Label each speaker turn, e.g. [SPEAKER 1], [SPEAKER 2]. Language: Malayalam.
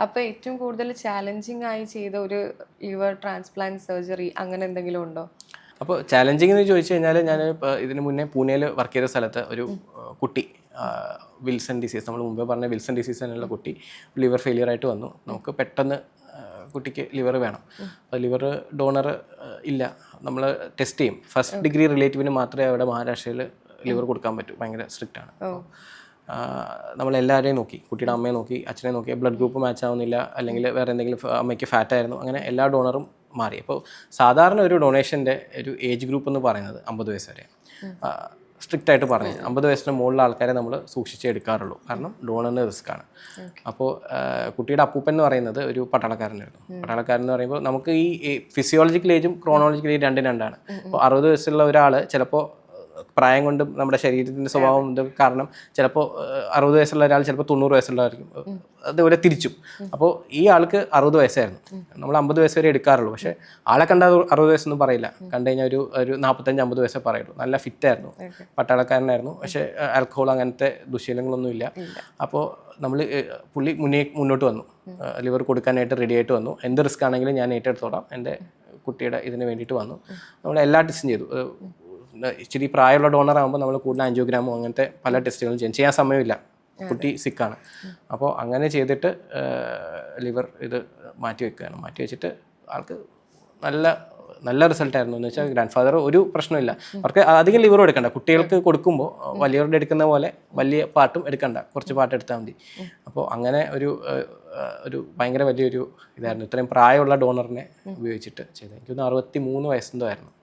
[SPEAKER 1] അപ്പോൾ ഏറ്റവും കൂടുതൽ ചാലഞ്ചിങ് ആയി ചെയ്ത ഒരു ലിവർ ട്രാൻസ്പ്ലാന്റ് സർജറി അങ്ങനെ എന്തെങ്കിലും ഉണ്ടോ?
[SPEAKER 2] അപ്പോൾ ചാലഞ്ചിങ് എന്ന് ചോദിച്ചു കഴിഞ്ഞാൽ ഞാൻ ഇതിന് മുന്നേ പൂനെയിൽ വർക്ക് ചെയ്ത സ്ഥലത്ത് ഒരു കുട്ടി വിൽസൺ ഡിസീസ്, നമ്മൾ മുമ്പേ പറഞ്ഞ വിൽസൺ ഡിസീസ് എന്നുള്ള കുട്ടി ലിവർ ഫെയിലിയർ ആയിട്ട് വന്നു. നമുക്ക് പെട്ടെന്ന് കുട്ടിക്ക് ലിവർ വേണം. അപ്പോൾ ലിവർ ഡോണർ ഇല്ല. നമ്മൾ ടെസ്റ്റ് ചെയ്യും. ഫസ്റ്റ് ഡിഗ്രി റിലേറ്റീവിന് മാത്രമേ അവിടെ മഹാരാഷ്ട്രയിൽ ലിവർ കൊടുക്കാൻ പറ്റൂ. ഭയങ്കര സ്ട്രിക്റ്റ് ആണ്. നമ്മളെല്ലാവരെയും നോക്കി, കുട്ടിയുടെ അമ്മയെ നോക്കി, അച്ഛനെ നോക്കി, ബ്ലഡ് ഗ്രൂപ്പ് മാച്ച് ആവുന്നില്ല, അല്ലെങ്കിൽ വേറെ എന്തെങ്കിലും അമ്മയ്ക്ക് ഫാറ്റായിരുന്നു, അങ്ങനെ എല്ലാ ഡോണറും മാറി. അപ്പോൾ സാധാരണ ഒരു ഡൊണേഷൻ്റെ ഒരു ഏജ് ഗ്രൂപ്പ് എന്ന് പറയുന്നത് 50 വയസ്സ് വരെ. സ്ട്രിക്റ്റ് ആയിട്ട് പറഞ്ഞു 50 വയസ്സിന് മുകളിലുള്ള ആൾക്കാരെ നമ്മൾ സൂക്ഷിച്ചേ എടുക്കാറുള്ളൂ. കാരണം ഡോണറിന് റിസ്ക് ആണ്. അപ്പോൾ കുട്ടിയുടെ അപ്പൂപ്പൻ എന്ന് പറയുന്നത് ഒരു പട്ടാളക്കാരനായിരുന്നു. പട്ടാളക്കാരൻ എന്ന് പറയുമ്പോൾ നമുക്ക് ഈ ഫിസിയോളജിക്കൽ ഏജും ക്രോണോളജിക്കൽ ഏജും രണ്ടും രണ്ടാണ്. അപ്പോൾ 60 വയസ്സുള്ള ഒരാൾ ചിലപ്പോൾ പ്രായം കൊണ്ടും നമ്മുടെ ശരീരത്തിൻ്റെ സ്വഭാവം കൊണ്ടും കാരണം ചിലപ്പോൾ 60 വയസ്സുള്ള ഒരാൾ ചിലപ്പോൾ 90 വയസ്സുള്ളതായിരിക്കും. അതുപോലെ തിരിച്ചും. അപ്പോൾ ഈ ആൾക്ക് 60 വയസ്സായിരുന്നു. നമ്മൾ 50 വയസ്സ് വരെ എടുക്കാറുള്ളൂ. പക്ഷേ ആളെ കണ്ടാൽ 60 വയസ്സൊന്നും പറയില്ല. കണ്ടു കഴിഞ്ഞാൽ ഒരു 45-50 വയസ്സേ പറയുള്ളൂ. നല്ല ഫിറ്റായിരുന്നു, പട്ടാളക്കാരനായിരുന്നു. പക്ഷേ ആൽക്കഹോൾ അങ്ങനത്തെ ദുശീലങ്ങളൊന്നുമില്ല. അപ്പോൾ പുള്ളി മുന്നോട്ട് വന്നു, ലിവർ കൊടുക്കാനായിട്ട് റെഡി ആയിട്ട് വന്നു. എന്ത് റിസ്ക് ആണെങ്കിലും ഞാൻ ഏറ്റെടുത്തോളാം, എൻ്റെ കുട്ടിയുടെ ഇതിന് വേണ്ടിയിട്ട് വന്നു. നമ്മൾ എല്ലാ ടെസ്റ്റും ചെയ്തു. ഇച്ചിരി പ്രായമുള്ള ഡോണർ ആകുമ്പോൾ നമ്മൾ കൂടുതൽ ആൻജിയോഗ്രാമോ അങ്ങനത്തെ പല ടെസ്റ്റുകളും ചെയ്യാൻ സമയമില്ല, കുട്ടി സിക്കാണ്. അപ്പോൾ അങ്ങനെ ചെയ്തിട്ട് ലിവർ ഇത് മാറ്റി വെച്ചിട്ട് ആൾക്ക് നല്ല റിസൾട്ടായിരുന്നു. എന്ന് വെച്ചാൽ ഗ്രാൻഡ് ഫാദർ ഒരു പ്രശ്നമില്ല. അവർക്ക് അധികം ലിവറും എടുക്കണ്ട. കുട്ടികൾക്ക് കൊടുക്കുമ്പോൾ വലിയവരുടെ എടുക്കുന്ന പോലെ വലിയ പാട്ടും എടുക്കണ്ട, കുറച്ച് പാട്ട് എടുത്താൽ മതി. അപ്പോൾ അങ്ങനെ ഒരു ഭയങ്കര വലിയൊരു ഇതായിരുന്നു. ഇത്രയും പ്രായമുള്ള ഡോണറിനെ ഉപയോഗിച്ചിട്ട് ചെയ്തത്. എനിക്കൊന്ന് 63 വയസ്സെന്തോ ആയിരുന്നു.